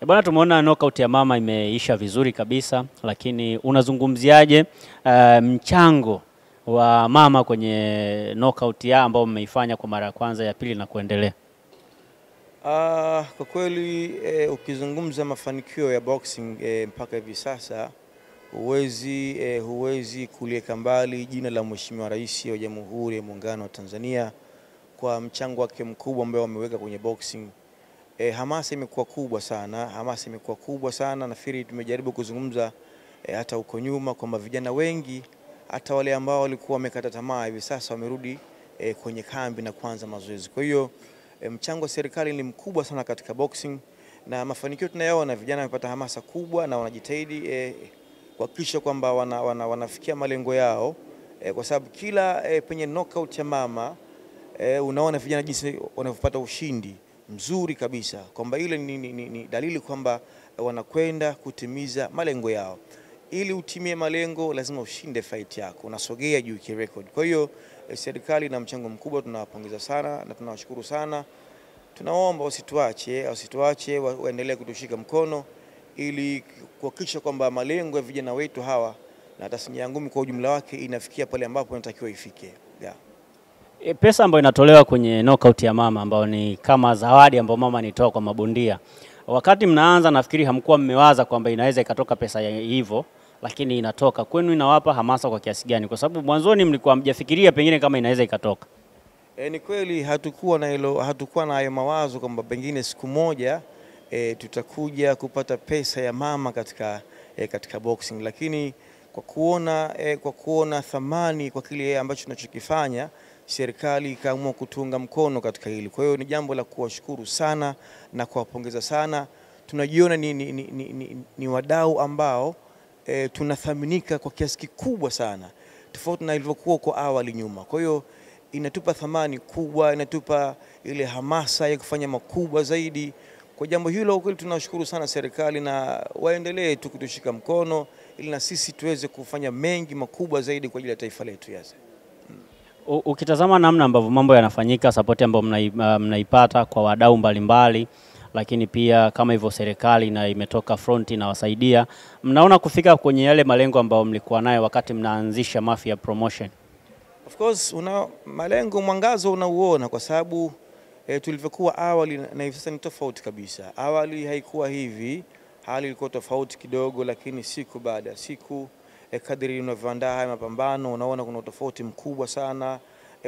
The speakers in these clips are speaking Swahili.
Bwana, tumeona knockout ya mama imeisha vizuri kabisa, lakini unazungumziaje mchango wa mama kwenye knockout ya ambao mmeifanya kwa mara ya kwanza, ya pili na kuendelea? Kwa kweli ukizungumza mafanikio ya boxing mpaka hivi sasa huwezi kuliweka mbali jina la Mheshimiwa Rais wa Jamhuri ya Muungano wa Tanzania kwa mchango wake mkubwa ambao ameweka kwenye boxing. Hamasa imekuwa kubwa sana, nafikiri tumejaribu kuzungumza hata huko nyuma kwamba vijana wengi hata wale ambao walikuwa wamekata tamaa hivi sasa wamerudi kwenye kambi na kuanza mazoezi. Kwa hiyo mchango wa serikali ni mkubwa sana katika boxing, na mafanikio tunayaona, vijana wamepata hamasa kubwa na wanajitahidi kuhakikisha kwamba wanafikia malengo yao, kwa sababu kila penye knockout ya mama unaona vijana jinsi wanavyopata ushindi mzuri kabisa, kwamba ile ni dalili kwamba wanakwenda kutimiza malengo yao. Ili utimie malengo lazima ushinde fight yako, unasogea juu kirecord. Kwa hiyo serikali na mchango mkubwa, tunawapongeza sana na tunawashukuru sana. Tunaomba wasituache waendelee kutushika mkono ili kuhakikisha kwamba malengo ya vijana wetu hawa na tasnia ya ngumi kwa ujumla wake inafikia pale ambapo inatakiwa ifike. Pesa ambayo inatolewa kwenye knockout ya mama, ambayo ni kama zawadi ambayo mama anitoa kwa mabondia, wakati mnaanza nafikiri hamkuwa mmewaza kwamba inaweza ikatoka pesa hivyo, lakini inatoka kwenu, inawapa hamasa kwa kiasi gani? Kwa sababu mwanzoni mlikuwa mjafikiria pengine kama inaweza ikatoka. Ni kweli hatukuwa na hayo mawazo kwamba pengine siku moja tutakuja kupata pesa ya mama katika boxing, lakini kwa kuona thamani kwa kile ambacho tunachokifanya, serikali ikaamua kutunga mkono katika hili. Kwa hiyo ni jambo la kuwashukuru sana na kuwapongeza sana. Tunajiona ni wadau ambao tunathaminika kwa kiasi kikubwa sana, tofauti na ilivyokuwa kwa awali nyuma. Kwa hiyo inatupa thamani kubwa, inatupa ile hamasa ya kufanya makubwa zaidi. Kwa jambo hilo kweli tunashukuru sana serikali, na waendelee tu kutushika mkono ili na sisi tuweze kufanya mengi makubwa zaidi kwa ajili ya taifa letu. Ukitazama namna ambavyo mambo yanafanyika, support ambayo mnaipata kwa wadau mbalimbali, lakini pia kama hivyo serikali na imetoka front na wasaidia, mnaona kufika kwenye yale malengo ambayo mlikuwa nayo wakati mnaanzisha Mafia Promotion? Of course malengo, mwangazo unauona, kwa sababu tulivyokuwa awali na hivi sasa ni tofauti kabisa. Awali haikuwa hivi, hali ilikuwa tofauti kidogo, lakini siku baada ya siku kadiri unavyoandaa haya mapambano unaona kuna tofauti mkubwa sana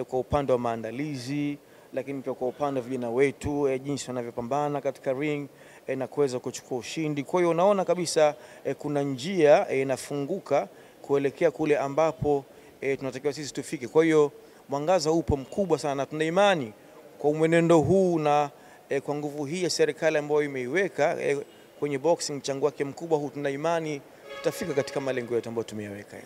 kwa upande wa maandalizi, lakini pia kwa upande wa vijana wetu jinsi wanavyopambana katika ring na kuweza kuchukua ushindi. Kwa hiyo unaona kabisa kuna njia inafunguka kuelekea kule ambapo tunatakiwa sisi tufike. Kwa hiyo mwangaza upo mkubwa sana, tuna imani kwa mwenendo huu na kwa nguvu hii ya serikali ambayo imeiweka kwenye boxing, mchango wake mkubwa huu, tuna imani tutafika katika malengo yetu ambayo tumeyaweka.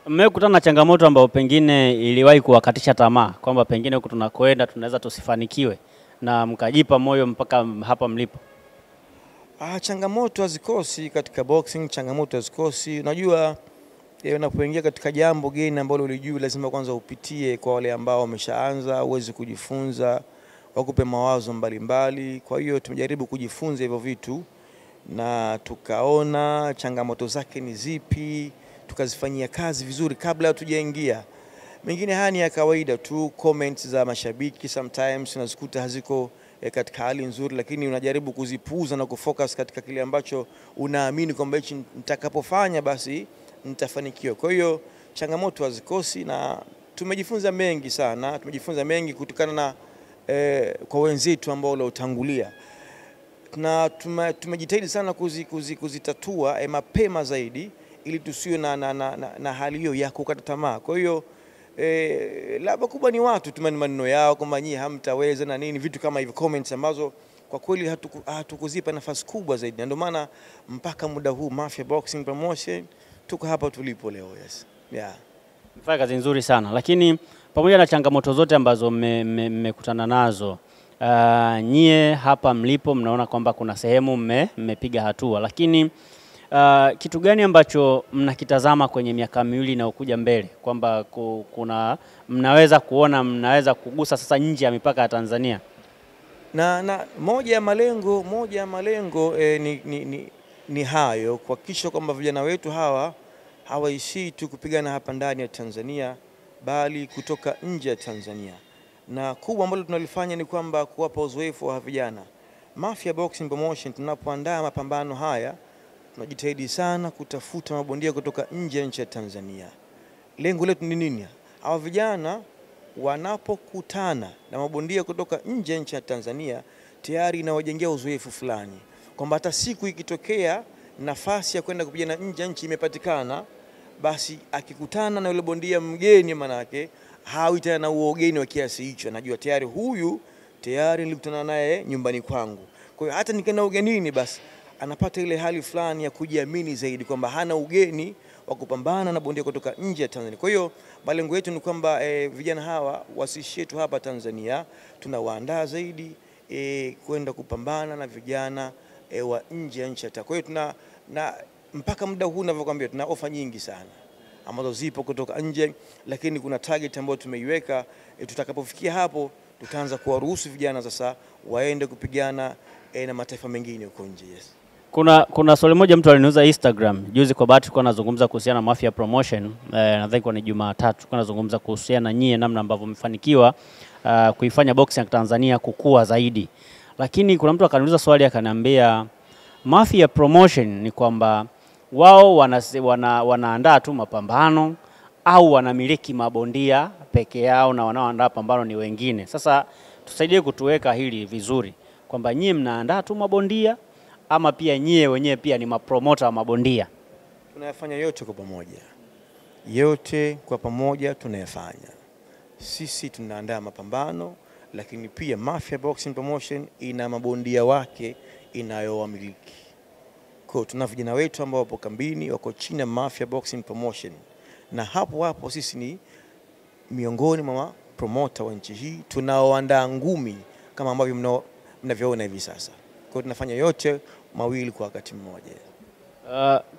Mmekutana na changamoto ambayo pengine iliwahi kuwakatisha tamaa kwamba pengine huko tunakoenda tunaweza tusifanikiwe, na mkajipa moyo mpaka hapa mlipo? Changamoto hazikosi katika boxing, changamoto hazikosi. Unajua unapoingia katika jambo geni ambalo ulijui, lazima kwanza upitie kwa wale ambao wameshaanza, uweze kujifunza, wakupe mawazo mbalimbali. Kwa hiyo tumejaribu kujifunza hivyo vitu na tukaona changamoto zake ni zipi, tukazifanyia kazi vizuri kabla hatujaingia. Mengine haya ni ya kawaida tu, comments za mashabiki sometimes unazikuta haziko katika hali nzuri, lakini unajaribu kuzipuuza na kufocus katika kile ambacho unaamini kwamba hichi nitakapofanya basi nitafanikiwa. Kwa hiyo changamoto hazikosi na tumejifunza mengi sana, kutokana na kwa wenzetu ambao waliotangulia, na tumejitahidi sana kuzitatua mapema zaidi ili tusiwe na hali hiyo ya kukata tamaa. Kwa hiyo labda kubwa ni watu tumani maneno yao kwamba nyinyi hamtaweza na nini, vitu kama hivyo, comments ambazo kwa kweli hatukuzipa nafasi kubwa zaidi. Ndio maana mpaka muda huu Mafia Boxing Promotion tuko hapa tulipo leo. Mfanya kazi nzuri sana, lakini pamoja na changamoto zote ambazo mmekutana nazo, nyie hapa mlipo mnaona kwamba kuna sehemu mmepiga hatua, lakini kitu gani ambacho mnakitazama kwenye miaka miwili na ukuja mbele kwamba mnaweza kuona mnaweza kugusa sasa nje ya mipaka ya Tanzania? Na moja ya malengo ni hayo, kuhakikisha kwamba vijana wetu hawa hawaishii tu kupigana hapa ndani ya Tanzania, bali kutoka nje ya Tanzania. Na kubwa ambalo tunalifanya ni kwamba kuwapa uzoefu wa vijana. Mafia Boxing Promotion tunapoandaa mapambano haya, tunajitahidi sana kutafuta mabondia kutoka nje ya nchi ya Tanzania. Lengo letu ni nini? Hawa vijana wanapokutana na mabondia kutoka nje ya nchi ya Tanzania, tayari inawajengea uzoefu fulani, kwamba hata siku ikitokea nafasi ya kwenda kupigana nje ya nchi imepatikana, basi akikutana na yule bondia mgeni, manake hawi tena na ugeni wa kiasi hicho, anajua tayari huyu nilikutana naye nyumbani kwangu. Kwa hiyo hata nikienda ugenini, basi anapata ile hali fulani ya kujiamini zaidi kwamba hana ugeni wa kupambana na bondia kutoka nje ya Tanzania. Kwa hiyo malengo yetu ni kwamba vijana hawa wasishie tu hapa Tanzania, tunawaandaa zaidi kwenda kupambana na vijana wa nje ya nchi. Kwa hiyo mpaka muda huu ninavyokuambia, tuna ofa nyingi sana ambazo zipo kutoka nje, lakini kuna target ambayo tumeiweka. Tutakapofikia hapo, tutaanza kuwaruhusu vijana sasa waende kupigana na mataifa mengine huko nje. Yes. Kuna swali moja mtu aliniuza Instagram juzi, kwa bahati tulikuwa nazungumza kuhusiana na Mafia Promotion, nadhani kwa ni Jumatatu, tulikuwa nazungumza kuhusiana na nyie namna ambavyo mmefanikiwa kuifanya boxing ya Tanzania kukua zaidi. Lakini kuna mtu akaniuliza swali akaniambia, Mafia Promotion ni kwamba wao wanaandaa tu mapambano au wanamiliki mabondia peke yao na wanaoandaa pambano ni wengine? Sasa tusaidie kutuweka hili vizuri, kwamba nyie mnaandaa tu mabondia ama pia nyie wenyewe pia ni mapromota wa mabondia? Tunayafanya yote kwa pamoja. Yote kwa pamoja tunayafanya. Sisi tunaandaa mapambano, lakini pia Mafia Boxing Promotion ina mabondia wake inayowamiliki. Kwa tuna vijana wetu ambao wapo kambini, wako chini ya Mafia Boxing Promotion. Na hapo sisi ni miongoni mwa promota wa nchi hii tunaoandaa ngumi kama ambavyo mnavyoona hivi sasa. Kwa tunafanya yote mawili kwa wakati mmoja.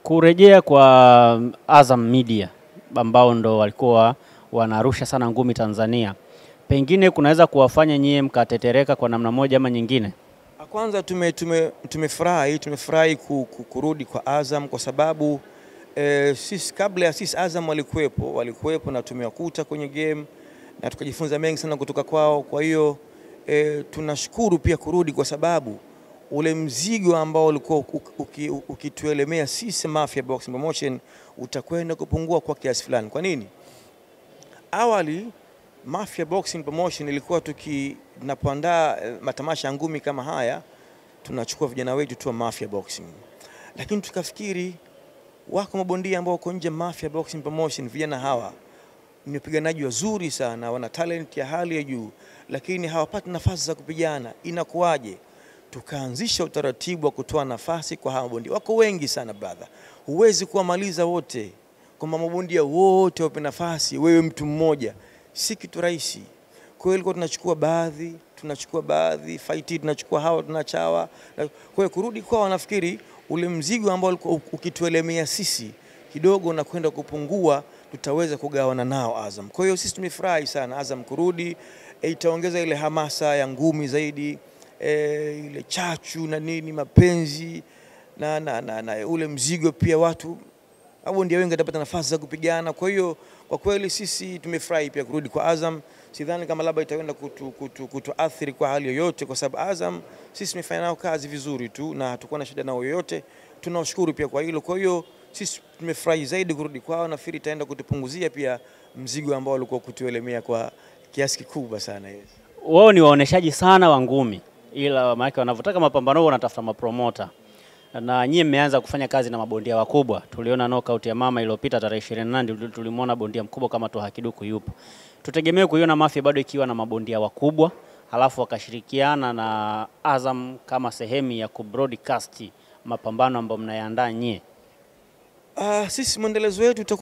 Kurejea kwa Azam Media ambao ndo walikuwa wanarusha sana ngumi Tanzania, pengine kunaweza kuwafanya nyie mkatetereka kwa namna moja ama nyingine? Kwanza tumefurahi kurudi kwa Azam, kwa sababu sisi kabla ya sisi Azam walikuwepo na tumewakuta kwenye game na tukajifunza mengi sana kutoka kwao. Kwa hiyo tunashukuru pia kurudi, kwa sababu ule mzigo ambao ulikuwa ukituelemea sisi Mafia Boxing Promotion utakwenda kupungua kwa kiasi fulani. Kwa nini? Awali Mafia Boxing Promotion ilikuwa tunapoandaa matamasha ngumi kama haya, tunachukua vijana wetu tu wa Mafia Boxing. Lakini tukafikiri wako mabondia ambao wako nje Mafia Boxing Promotion, vijana hawa ni wapiganaji wazuri sana, wana talent ya hali ya juu, lakini hawapati nafasi za kupigana. Inakuwaje? Tukaanzisha utaratibu wa kutoa nafasi kwa hawa mabondia. Wako wengi sana brother, huwezi kuwamaliza wote. Kwa mabondia wote wape nafasi, wewe mtu mmoja, si kitu rahisi. Kwa hiyo ilikuwa tunachukua baadhi, fight tunachukua hawa, tunachawa. Kwa hiyo kurudi kwa wanafikiri ule mzigo ambao ukituelemea sisi kidogo na kwenda kupungua, tutaweza kugawana nao Azam. Kwa hiyo sisi tumefurahi sana Azam kurudi, itaongeza ile hamasa ya ngumi zaidi, ile chachu na nini, mapenzi na ule mzigo pia, watu mabondia wengi watapata nafasi za kupigana. Kwa hiyo kwa kweli sisi tumefurahi pia kurudi kwa Azam. Sidhani kama labda itaenda kutuathiri kwa hali yoyote, kwa sababu Azam sisi tumefanya nao kazi vizuri tu na hatakuwa na shida nao yoyote. Tunawashukuru pia kwa hilo. Kwa hiyo sisi tumefurahi zaidi kurudi kwao, na fikiri itaenda kutupunguzia pia mzigo ambao ulikuwa kutuelemea kwa kiasi kikubwa sana. Yes. Wao ni waoneshaji sana wa ngumi, ila maana wanavotaka mapambano wanatafuta mapromota. Na nyie mmeanza kufanya kazi na mabondia wakubwa. Tuliona knockout ya mama iliyopita tarehe 28, tulimwona bondia mkubwa kama Toha Kiduku yupo. Tutegemee kuiona Mafia bado ikiwa na mabondia wakubwa, halafu wakashirikiana na Azam kama sehemu ya kubroadcast mapambano ambayo mnayaandaa nyie? Sisi mwendelezo wetu